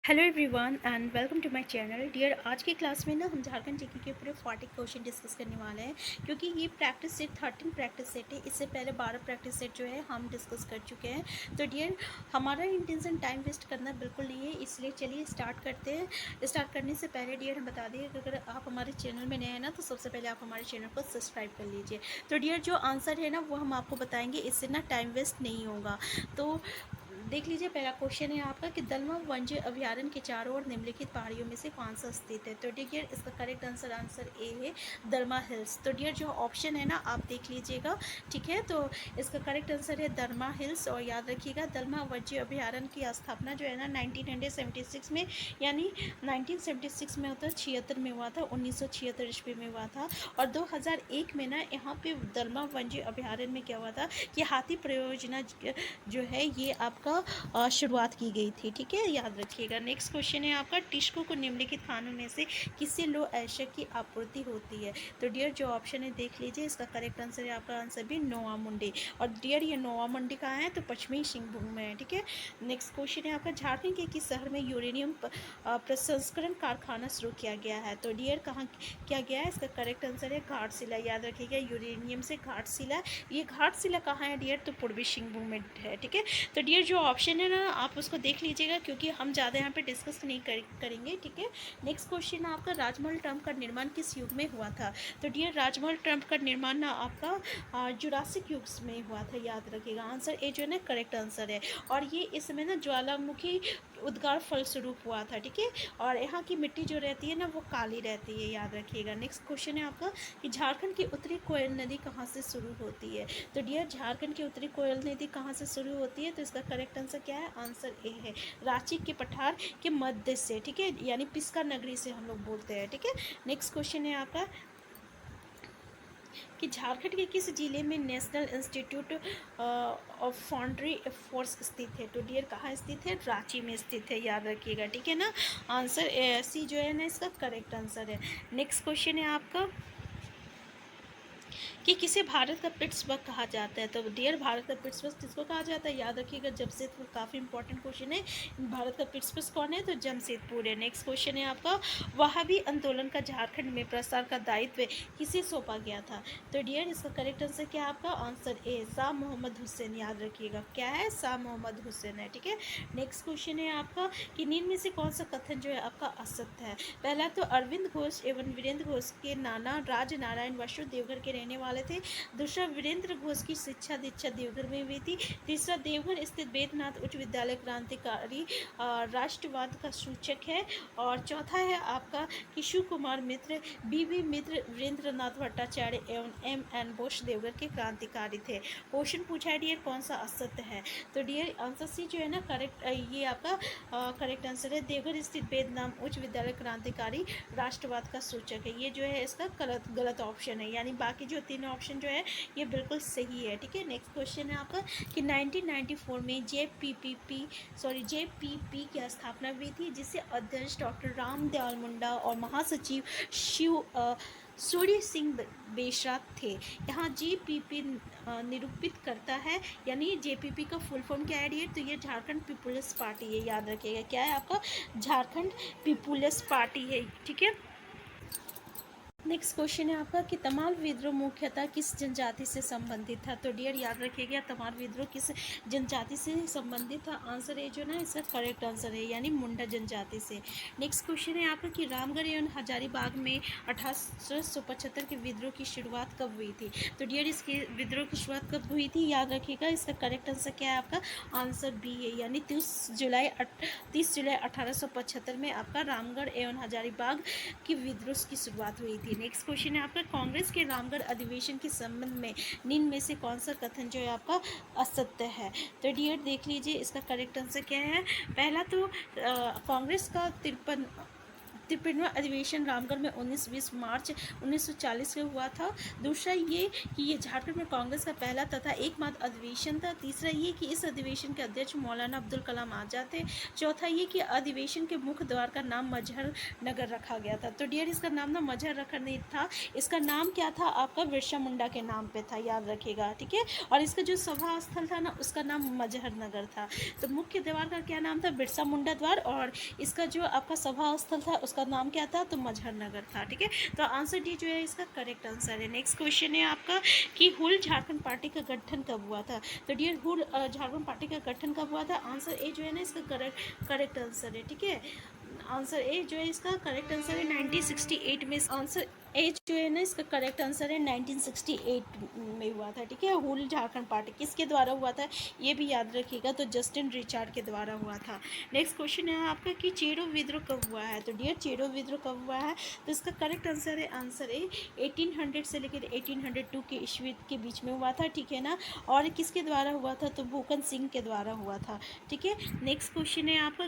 Hello everyone and welcome to my channel dear. आज की class में ना हम झारखंड जीके के पूरे 40 क्वेश्चन डिस्कस करने वाले हैं, क्योंकि ये प्रैक्टिस सेट 13 प्रैक्टिस सेट है। इससे पहले 12 प्रैक्टिस सेट जो है हम डिस्कस कर चुके हैं। तो डियर, हमारा इंटेंशन टाइम वेस्ट करना बिल्कुल नहीं है, इसलिए चलिए स्टार्ट करते हैं। स्टार्ट करने से पहले डियर हम बता दें कि अगर आप हमारे चैनल में नए हैं ना, तो सबसे पहले आप हमारे चैनल को सब्सक्राइब कर लीजिए। तो डियर, जो आंसर है ना वो हम आपको बताएंगे, इससे ना टाइम वेस्ट नहीं होगा। तो देख लीजिए, पहला क्वेश्चन है आपका कि दलमा वन्य अभयारण्य के चारों ओर निम्नलिखित पहाड़ियों में से कौन सा स्थित है। तो डियर, इसका करेक्ट आंसर ए है, दरमा हिल्स। तो डियर, जो ऑप्शन है ना आप देख लीजिएगा, ठीक है। तो इसका करेक्ट आंसर है दरमा हिल्स। और याद रखिएगा, दलमा वन्य अभयारण्य की स्थापना जो है ना 1976 में, यानी 1976 में होता है, 76 में हुआ था, 1976 ईस्वी में हुआ था। और 2001 में ना यहाँ पे दलमा वन्य अभयारण्य में क्या हुआ था कि हाथी परियोजना जो है ये आपका शुरुआत की गई थी, ठीक है, याद रखिएगा। नेक्स्ट क्वेश्चन है आपका, टिश्को को निम्नलिखित खानों में से किससे लो एसिड की आपूर्ति होती है। तो डियर, जो ऑप्शन है देख लीजिए, इसका करेक्ट आंसर है आपका आंसर भी नोवा मुंडी। और डियर, ये नोवा मुंडी कहाँ है, तो पश्चिमी सिंहभूम में है, ठीक है। नेक्स्ट क्वेश्चन है आपका, झारखंड के किस शहर में यूरेनियम प्रसंस्करण कारखाना शुरू किया गया है। तो डियर, कहाँ किया गया है, इसका करेक्ट आंसर है घाटशिला। याद रखिएगा, यूरेनियम से घाटशिला, ये घाटशिला कहाँ है डियर, तो पूर्वी सिंहभूम में है, ठीक है। तो डियर, जो ऑप्शन है ना आप उसको देख लीजिएगा, क्योंकि हम ज़्यादा यहाँ पे डिस्कस नहीं करेंगे, ठीक है। नेक्स्ट क्वेश्चन है आपका, राजमहल टर्म का निर्माण किस युग में हुआ था। तो डियर, राजमहल टर्म का निर्माण ना आपका जुरासिक युग में हुआ था, याद रखिएगा। आंसर ए जो है ना करेक्ट आंसर है। और ये इसमें ना ज्वालामुखी उद्गार फलस्वरूप हुआ था, ठीक है। और यहाँ की मिट्टी जो रहती है ना वो काली रहती है, याद रखिएगा। नेक्स्ट क्वेश्चन है आपका कि झारखंड की उत्तरी कोयल नदी कहाँ से शुरू होती है। तो डियर, झारखंड की उत्तरी कोयल नदी कहाँ से शुरू होती है, तो इसका करेक्ट आंसर क्या है, आंसर ए है, रांची के पठार के मध्य से, ठीक है, यानी पिस्का नगरी से हम लोग बोलते हैं, ठीक है। नेक्स्ट क्वेश्चन है आपका कि झारखंड के किस जिले में national institute of foundry force स्थित है। तो डियर, कहाँ स्थित है, रांची में स्थित है, याद रखिएगा, ठीक है ना। आंसर सी जो है ना इसका करेक्ट आंसर है। नेक्स्ट क्वेश्चन है आपका कि किसे भारत का पिट्सबर्ग कहा जाता है। तो डियर, भारत का पिट्सबर्ग किसको कहा जाता है, याद रखिएगा, जमशेदपुर। काफ़ी इंपॉर्टेंट क्वेश्चन है। भारत का पिट्सबर्ग कौन है, तो जमशेदपुर है। नेक्स्ट क्वेश्चन है आपका, वहाबी आंदोलन का झारखंड में प्रसार का दायित्व किसे सौंपा गया था। तो डियर, इसका करेक्ट आंसर क्या है आपका, आंसर ए, शाह मोहम्मद हुसैन। याद रखिएगा, क्या है, शाह मोहम्मद हुसैन है, ठीक है। नेक्स्ट क्वेश्चन है आपका कि निम्न में से कौन सा कथन जो है आपका असत्य है। पहला तो अरविंद घोष एवं वीरेंद्र घोष के नाना राज नारायण बसु देवघर के रहने वाले थे। दूसरा, वीरेंद्र घोष की शिक्षा दीक्षा देवघर में हुई थी। तीसरा, देवघर स्थित वेदनाथ उच्च विद्यालय क्रांतिकारी राष्ट्रवाद का सूचक है। और चौथा है आपका कि शिव कुमार मित्र, बीबी मित्र, वीरेंद्रनाथ भट्टाचार्य एवं एम.एन. बोस देवघर के क्रांतिकारी थे। क्वेश्चन पूछा है डियर, कौन सा असत्य है। तो डियर, आंसर सी जो है ना करेक्ट, ये आपका करेक्ट आंसर है, देवघर स्थित वेदनाम उच्च विद्यालय क्रांतिकारी राष्ट्रवाद का सूचक है। ये जो है इसका गलत ऑप्शन है, यानी बाकी जो तीन ऑप्शन जो है ये बिल्कुल सही है, ठीक है। नेक्स्ट क्वेश्चन है आपका कि 1994 में जेपीपी की स्थापना हुई थी, जिससे अध्यक्ष डॉक्टर रामदयाल मुंडा और महासचिव सूर्य सिंह बेशरात थे। यहाँ जेपीपी निरूपित करता है, यानी जेपीपी का फुल फॉर्म क्या है डियर, तो ये झारखंड पीपुल्स पार्टी है, याद रखिएगा, क्या है आपका, झारखंड पीपुल्स पार्टी है, ठीक है। नेक्स्ट क्वेश्चन है आपका कि तमाल विद्रोह मुख्यतः किस जनजाति से संबंधित था। तो डियर, याद रखिएगा, तमाल विद्रोह किस जनजाति से संबंधित था। आंसर ए जो ना इसका करेक्ट आंसर है, यानी मुंडा जनजाति से। नेक्स्ट क्वेश्चन है आपका कि रामगढ़ एवं हजारीबाग में 1875 के विद्रोह की शुरुआत कब हुई थी। तो डियर, इसकी विद्रोह की शुरुआत कब हुई थी, याद रखिएगा, इसका करेक्ट आंसर क्या है आपका, आंसर बी है, यानी 30 जुलाई 1875 में आपका रामगढ़ एवं हजारीबाग की विद्रोह की शुरुआत हुई थी। नेक्स्ट क्वेश्चन है आपका, कांग्रेस के रामगढ़ अधिवेशन के संबंध में निम्न में से कौन सा कथन जो है आपका असत्य है। तो डियर, देख लीजिए, इसका करेक्ट आंसर क्या है। पहला तो कांग्रेस का तिरपनवा अधिवेशन रामगढ़ में 19-20 मार्च 1940 में हुआ था। दूसरा ये कि ये झारखंड में कांग्रेस का पहला तथा एकमात्र अधिवेशन था। तीसरा ये कि इस अधिवेशन के अध्यक्ष मौलाना अब्दुल कलाम आजाद थे। चौथा ये कि अधिवेशन के मुख्य द्वार का नाम मजहर नगर रखा गया था। तो डियर इसका नाम ना मजहर रखा नहीं था, इसका नाम क्या था आपका, बिरसा मुंडा के नाम पे था, याद रखिएगा, ठीक है। और इसका जो सभा स्थल था ना उसका नाम मजहर नगर था। तो मुख्य द्वार का क्या नाम था, बिरसा मुंडा द्वार, और इसका जो आपका सभा स्थल था उसका नाम क्या था, तो मजहर नगर था, ठीक है। तो आंसर डी जो है इसका करेक्ट आंसर है। नेक्स्ट क्वेश्चन है आपका कि हुल झारखंड पार्टी का गठन कब हुआ था। तो डियर हुल झारखंड पार्टी का गठन कब हुआ था, आंसर ए जो है ना इसका करेक्ट आंसर है, ठीक है। आंसर ए जो है इसका करेक्ट आंसर है 1968 में। आंसर ए जो है ना इसका करेक्ट आंसर है 1968 में हुआ था, ठीक है। हुल झारखंड पार्टी किसके द्वारा हुआ था ये भी याद रखिएगा, तो जस्टिन रिचार्ड के द्वारा हुआ था। नेक्स्ट क्वेश्चन है आपका कि चेरो विद्रोह कब हुआ है। तो डियर चेरो विद्रोह कब हुआ है, तो इसका करेक्ट आंसर है आंसर ए 1800 से लेकर 1802 के ईस्वी के बीच में हुआ था, ठीक है ना। और किसके द्वारा हुआ था, तो भूकन सिंह के द्वारा हुआ था, ठीक है। नेक्स्ट क्वेश्चन है आपका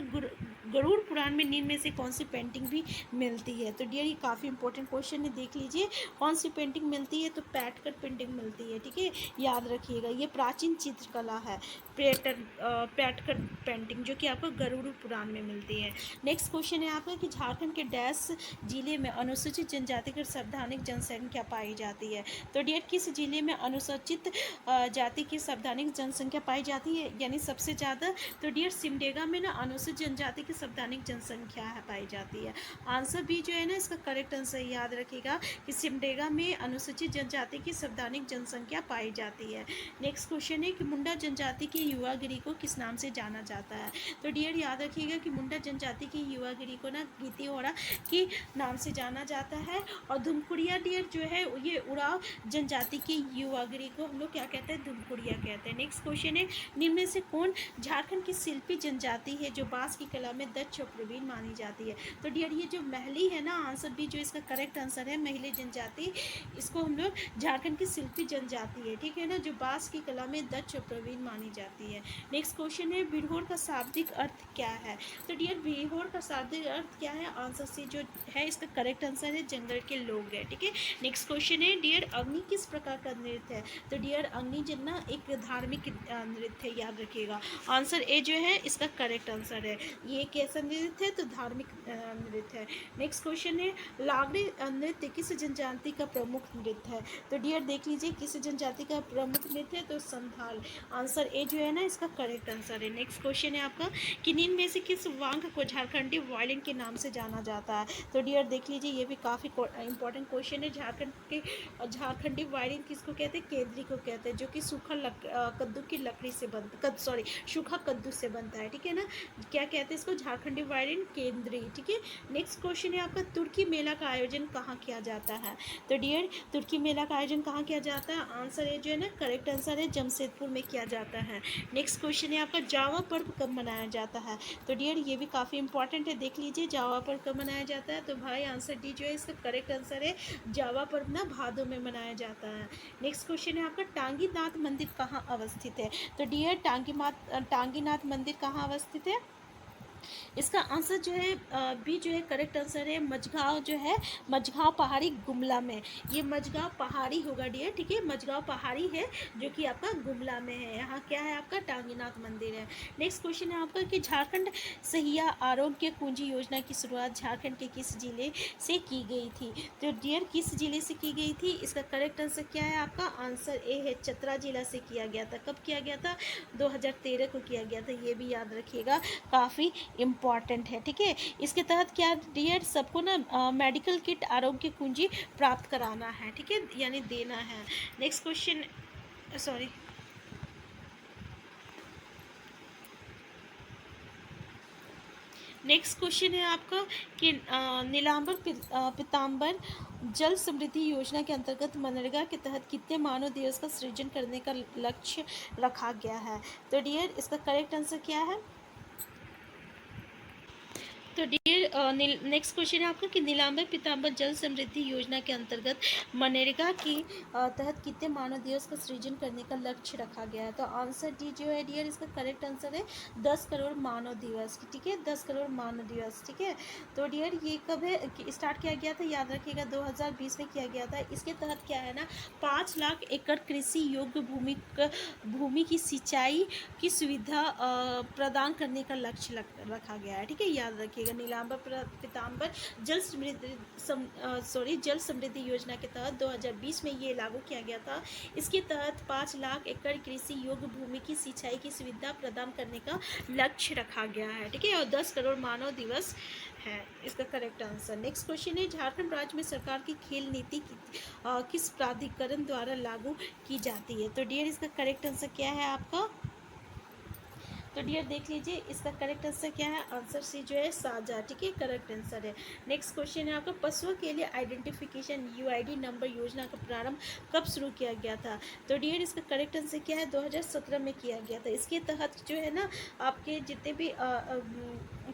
गरुड़ पुराण में निम्न में से कौन सी पेंटिंग भी मिलती है। तो डियर ये काफ़ी इंपॉर्टेंट क्वेश्चन है, देख लीजिए कौन सी पेंटिंग मिलती है, तो पैटकट पेंटिंग मिलती है, ठीक है, याद रखिएगा। ये प्राचीन चित्रकला है, पैटकट पेंटिंग, जो कि आपको गरुड़ पुराण में मिलती है। नेक्स्ट क्वेश्चन है आपका कि झारखंड के डैश जिले में अनुसूचित जनजाति की संवैधानिक जनसंख्या पाई जाती है। तो डियर किस जिले में अनुसूचित जाति की संवैधानिक जनसंख्या पाई जाती है, यानी सबसे ज़्यादा, तो डियर सिमडेगा में ना अनुसूचित जनजाति की संवैधानिक जनसंख्या पाई जाती है। आंसर बी जो है ना इसका करेक्ट आंसर याद रखिएगा कि सिमडेगा में अनुसूचित जनजाति की संवैधानिक जनसंख्या पाई जाती है। नेक्स्ट क्वेश्चन है कि मुंडा जनजाति की युवागिरी को किस नाम से जाना जाता है। तो डियर याद रखिएगा कि मुंडा जनजाति की युवागिरी को ना गीती ओरा के नाम से जाना जाता है। और धुमकुड़िया डियर जो है ये उड़ाव जनजाति की युवागिरी को हम लोग क्या कहते हैं, धुमकुड़िया कहते हैं। नेक्स्ट क्वेश्चन है निम्न में से कौन झारखंड की शिल्पी जनजाति है जो बांस की कला में दक्ष और प्रवीण मानी जाती है। तो डियर ये जो महली है ना, आंसर बी जो इसका करेक्ट आंसर है, महली जनजाति, इसको हम लोग झारखंड की शिल्पी जनजाति है, ठीक है ना, जो बांस की कला में दक्ष और प्रवीण मानी जाती है। नेक्स्ट क्वेश्चन है बिरहोर का शाब्दिक अर्थ क्या है। तो डियर बिरहोर का शाब्दिक अर्थ क्या है, आंसर सी जो है इसका करेक्ट आंसर है, जंगल के लोग है, ठीक है। नेक्स्ट क्वेश्चन है डियर अग्नि किस प्रकार का नृत्य है। तो डियर अग्नि जो ना एक धार्मिक नृत्य है, याद रखिएगा। आंसर ए जो है इसका करेक्ट आंसर है, ये कैसा नृत्य है, तो धार्मिक नृत्य है। नेक्स्ट क्वेश्चन है लागड़ी नृत्य किस जनजाति का प्रमुख नृत्य है। तो डियर देख लीजिए किस जनजाति का प्रमुख नृत्य है, तो संथाल। आंसर ए जो है ना इसका करेक्ट आंसर है। नेक्स्ट क्वेश्चन है आपका कि निम्न में से किस वांग को झारखंडी वायलिन के नाम से जाना जाता है। तो डियर देख लीजिए ये भी काफ़ी इंपॉर्टेंट क्वेश्चन है। झारखंडी वायलिन किसको कहते हैं, केंद्री को कहते हैं, जो कि सूखा कद्दू की लकड़ी से सूखा कद्दू से बनता है, ठीक है ना। क्या कहते हैं इसको, झारखंडी वायलिन केंद्री, ठीक है। नेक्स्ट क्वेश्चन है आपका तुर्की मेला का आयोजन कहाँ किया जाता है। तो डियर तुर्की मेला का आयोजन कहाँ किया जाता है, आंसर ए जो है ना करेक्ट आंसर है, जमशेदपुर में किया जाता है। नेक्स्ट क्वेश्चन है आपका जावा पर्व कब मनाया जाता है। तो डियर ये भी काफ़ी इंपॉर्टेंट है, देख लीजिए जावा पर्व कब मनाया जाता है। तो भाई आंसर डी जो है इसका करेक्ट आंसर है, जावा पर्व ना भादों में मनाया जाता है। नेक्स्ट क्वेश्चन है आपका टांगीनाथ मंदिर कहाँ अवस्थित है। तो डियर टांगीनाथ मंदिर कहाँ अवस्थित है, इसका आंसर जो है बी जो है करेक्ट आंसर है, मझगांव जो है, मझगांव पहाड़ी गुमला में, ये मझगांव पहाड़ी होगा डियर, ठीक है, मझगांव पहाड़ी है जो कि आपका गुमला में है। यहाँ क्या है आपका टांगीनाथ मंदिर है। नेक्स्ट क्वेश्चन है आपका कि झारखंड सहिया आरोग्य कुंजी योजना की शुरुआत झारखंड के किस जिले से की गई थी। तो डियर किस जिले से की गई थी, इसका करेक्ट आंसर क्या है आपका, आंसर ए है, चतरा जिला से किया गया था। कब किया गया था, 2013 को किया गया था, ये भी याद रखिएगा, काफ़ी इम्पॉर्टेंट है, ठीक है। इसके तहत क्या डियर सबको ना मेडिकल किट आरोग्य कुंजी प्राप्त कराना है, ठीक है, यानी देना है। नेक्स्ट क्वेश्चन नेक्स्ट क्वेश्चन है आपका कि नीलांबर पीताम्बर जल समृद्धि योजना के अंतर्गत मनरेगा के तहत कितने मानव दिवस का सृजन करने का लक्ष्य रखा गया है। तो डियर इसका करेक्ट आंसर क्या है, तो डियर नेक्स्ट क्वेश्चन है आपका कि नीलांबर पीताम्बर जल समृद्धि योजना के अंतर्गत मनरेगा की तहत कितने मानव दिवस का सृजन करने का लक्ष्य रखा गया है। तो आंसर डी जो है डियर, इसका करेक्ट आंसर है 10 करोड़ मानव दिवस। ठीक है, 10 करोड़ मानव दिवस। ठीक है, तो डियर ये कब है स्टार्ट किया गया था, याद रखिएगा 2020 में किया गया था। इसके तहत क्या है ना, 5 लाख एकड़ कृषि योग्य भूमि की सिंचाई की सुविधा प्रदान करने का लक्ष्य रखा गया है। ठीक है, याद रखिएगा। नीलांबर पीताम्बर जल समृद्धि योजना के तहत 2020 में ये लागू किया गया था। इसके तहत 5 लाख एकड़ कृषि योग्य भूमि की सिंचाई की सुविधा प्रदान करने का लक्ष्य रखा गया है। ठीक है, और 10 करोड़ मानव दिवस है इसका करेक्ट आंसर। नेक्स्ट क्वेश्चन है, झारखंड राज्य में सरकार की खेल नीति किस प्राधिकरण द्वारा लागू की जाती है। तो डियर इसका करेक्ट आंसर क्या है आपका, तो डियर देख लीजिए इसका करेक्ट आंसर क्या है, आंसर सी जो है साझा। ठीक है, करेक्ट आंसर है। नेक्स्ट क्वेश्चन है आपका, पशुओं के लिए आइडेंटिफिकेशन यूआईडी नंबर योजना का प्रारंभ कब शुरू किया गया था। तो डियर इसका करेक्ट आंसर क्या है, 2017 में किया गया था। इसके तहत जो है ना, आपके जितने भी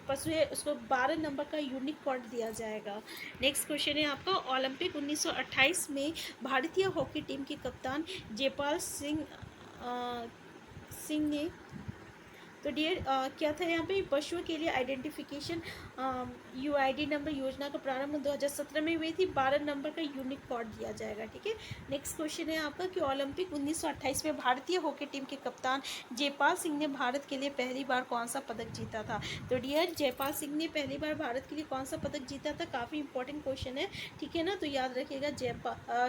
पशु है उसको 12 नंबर का यूनिक कोड दिया जाएगा। नेक्स्ट क्वेश्चन है आपका, ओलंपिक 1928 में भारतीय हॉकी टीम के कप्तान जयपाल सिंह ने, तो डियर क्या था यहाँ पे, पशुओं के लिए आइडेंटिफिकेशन यूआईडी नंबर योजना का प्रारंभ 2017 में हुई थी। 12 नंबर का यूनिक कोड दिया जाएगा। ठीक है, नेक्स्ट क्वेश्चन है आपका कि ओलंपिक 1928 में भारतीय हॉकी टीम के कप्तान जयपाल सिंह ने भारत के लिए पहली बार कौन सा पदक जीता था। तो डियर जयपाल सिंह ने पहली बार भारत के लिए कौन सा पदक जीता था, काफ़ी इंपॉर्टेंट क्वेश्चन है। ठीक है ना, तो याद रखिएगा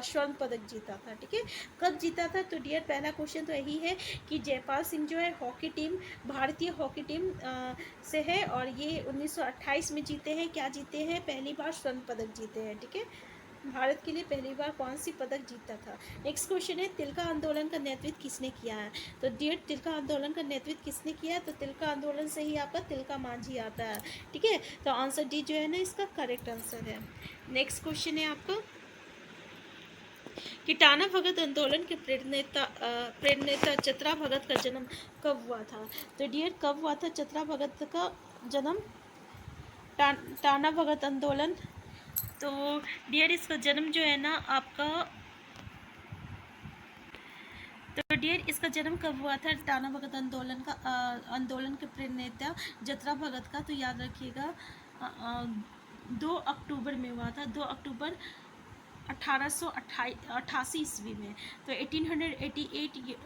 स्वर्ण पदक जीता था। ठीक है, कब जीता था, तो डियर पहला क्वेश्चन तो यही है कि जयपाल सिंह जो है हॉकी टीम, भारतीय हॉकी टीम से है और ये 1928 में जीते हैं। क्या जीते हैं, पहली बार स्वर्ण पदक जीते हैं। ठीक है, भारत के लिए पहली बार कौन सी पदक जीता था। नेक्स्ट क्वेश्चन है, तिलका आंदोलन का नेतृत्व किसने किया है। तो डियर तिलका आंदोलन का नेतृत्व किसने किया है, तो तिलका आंदोलन से ही आपका तिलका मांझी आता है। ठीक है, तो आंसर डी जो है ना इसका करेक्ट आंसर है। नेक्स्ट क्वेश्चन है आपका कि टाना भगत आंदोलन के प्रेरणेता चतरा भगत का जन्म कब हुआ था। तो डियर कब हुआ था चतरा भगत का जन्म, टाना भगत आंदोलन। तो डियर इसका जन्म जो है ना आपका, तो डियर इसका जन्म कब हुआ था टाना भगत आंदोलन के प्रेरणेता जतरा भगत का, तो याद रखिएगा 2 अक्टूबर में हुआ था। 2 अक्टूबर 1888 ईस्वी में। तो 1888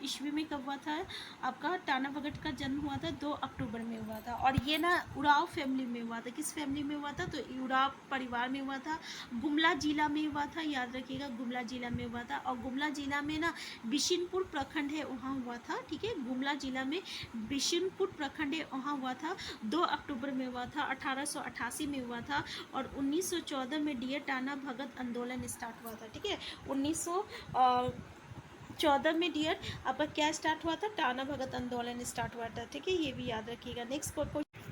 ईस्वी में कब हुआ था आपका टाना भगत का जन्म हुआ था, 2 अक्टूबर में हुआ था। और ये ना उराव फैमिली में हुआ था। किस फैमिली में हुआ था, तो उराव परिवार में हुआ था। गुमला जिला में हुआ था, याद रखिएगा गुमला जिला में हुआ था। और गुमला जिला में ना बिशनपुर प्रखंड है, वहाँ हुआ था। ठीक है, गुमला जिला में बिशनपुर प्रखंड है, वहाँ हुआ था। 2 अक्टूबर में हुआ था, 1888 में हुआ था। और 1914 में डियर टाना भगत आंदोलन स्टार्ट हुआ था। ठीक है, 1914 में डियर आपका क्या स्टार्ट हुआ था, टाना भगत आंदोलन स्टार्ट हुआ था। ठीक है, ये भी याद रखिएगा।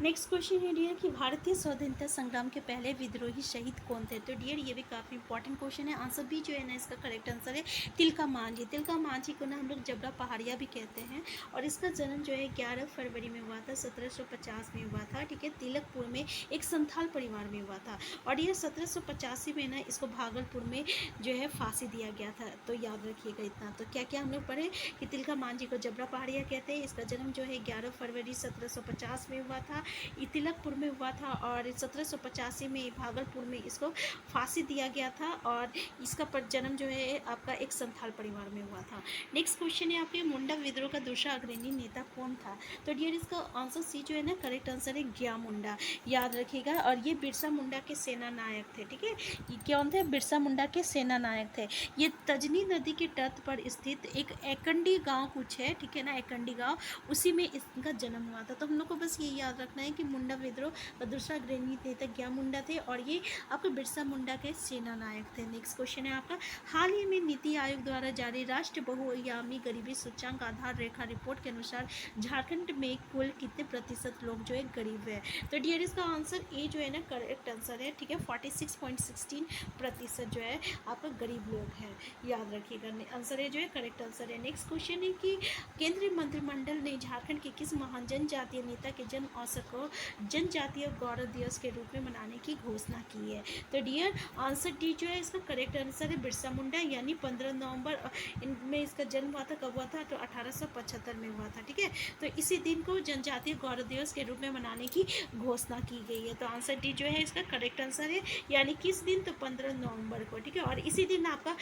नेक्स्ट क्वेश्चन है डियर कि भारतीय स्वतंत्रता संग्राम के पहले विद्रोही शहीद कौन थे। तो डियर ये भी काफ़ी इंपॉर्टेंट क्वेश्चन है। आंसर भी जो है ना इसका करेक्ट आंसर है तिलका मांझी। तिलका मांझी को ना हम लोग जबरा पहाड़िया भी कहते हैं। और इसका जन्म जो है 11 फरवरी में हुआ था, 1750 में हुआ था। ठीक है, तिलकपुर में एक संथाल परिवार में हुआ था। और ये 1785 में ना इसको भागलपुर में जो है फांसी दिया गया था। तो याद रखिएगा इतना। तो क्या क्या हम लोग पढ़े कि तिलका मांझी को जबरा पहाड़िया कहते हैं। इसका जन्म जो है 11 फरवरी 1750 में हुआ था, तिलकपुर में हुआ था। और 1785 में भागलपुर में इसको फांसी दिया गया था। और इसका जन्म जो है आपका एक संथाल परिवार में हुआ था। नेक्स्ट क्वेश्चन है आपके मुंडा विद्रोह का दूसरा अग्रणी नेता कौन था। तो डियर इसका आंसर सी जो है ना करेक्ट आंसर है ज्ञा मुंडा, याद रखिएगा। और ये बिरसा मुंडा के सेना नायक थे। ठीक है, ये कौन थे, बिरसा मुंडा के सेना नायक थे। ये तजनी नदी के तट पर स्थित एक एकंडी गांव कुछ है, ठीक है ना, एकंडी गांव, उसी में इसका जन्म हुआ था। तो हम लोग को बस ये याद रखना है कि मुंडा विद्रोह का दूसरा अग्रणी नेता ज्ञा मुंडा थे और ये आपके बिरसा मुंडा के सेना नायक थे। नेक्स्ट क्वेश्चन है आपका, हाल ही में नीति आयोग द्वारा जारी राष्ट्रीय बहुआयामी गरीबी सूचकांक आधार रेखा रिपोर्ट के अनुसार झारखंड में कुल कितने प्रतिशत लोग जो है गरीब है। तो डियर इसका आंसर ए जो है ना करेक्ट आंसर है। ठीक है, 46.16% जो है आपका गरीब लोग हैं, याद रखिएगा। आंसर है जो है करेक्ट आंसर है। नेक्स्ट क्वेश्चन है कि केंद्रीय मंत्रिमंडल ने झारखंड के किस महान जनजातीय नेता के जन्म औसत को जनजातीय गौरव दिवस के रूप में मनाने की घोषणा की है। तो डियर आंसर डी जो है इसका करेक्ट आंसर है बिरसा मुंडा, यानी 15 नवंबर इनमें इसका जन्म हुआ था। कब हुआ था? तो 1875 में हुआ था। ठीक है, तो इसी दिन को जनजातीय गौरव दिवस के रूप में मनाने की घोषणा की गई है। तो आंसर डी जो है इसका करेक्ट आंसर है, यानी किस दिन? तो 15 नवंबर को। ठीक है, और इसी दिन आपका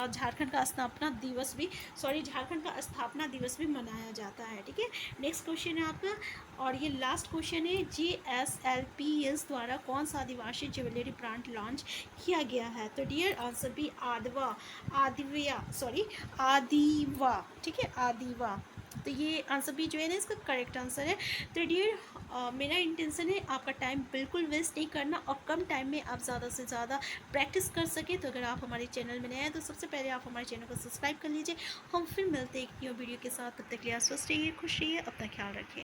झारखंड का स्थापना दिवस भी झारखंड का स्थापना दिवस भी मनाया जाता है। ठीक है, नेक्स्ट क्वेश्चन है आपका, और ये लास्ट क्वेश्चन है, GSLPS द्वारा कौन सा आदिवासी ज्वेलरी ब्रांड लॉन्च किया गया है? तो डियर आंसर बी आदिवा। ठीक है, आदिवा। तो ये आंसर भी जो है ना इसका करेक्ट आंसर है। तो डियर मेरा इंटेंशन है आपका टाइम बिल्कुल वेस्ट नहीं करना, और कम टाइम में आप ज़्यादा से ज़्यादा प्रैक्टिस कर सके। तो अगर आप हमारे चैनल में नए हैं तो सबसे पहले आप हमारे चैनल को सब्सक्राइब कर लीजिए। हम फिर मिलते हैं एक न्यू वीडियो के साथ। तब तक के लिए आप स्वस्थ रहिए, खुश रहिए, अपना ख्याल रखिए।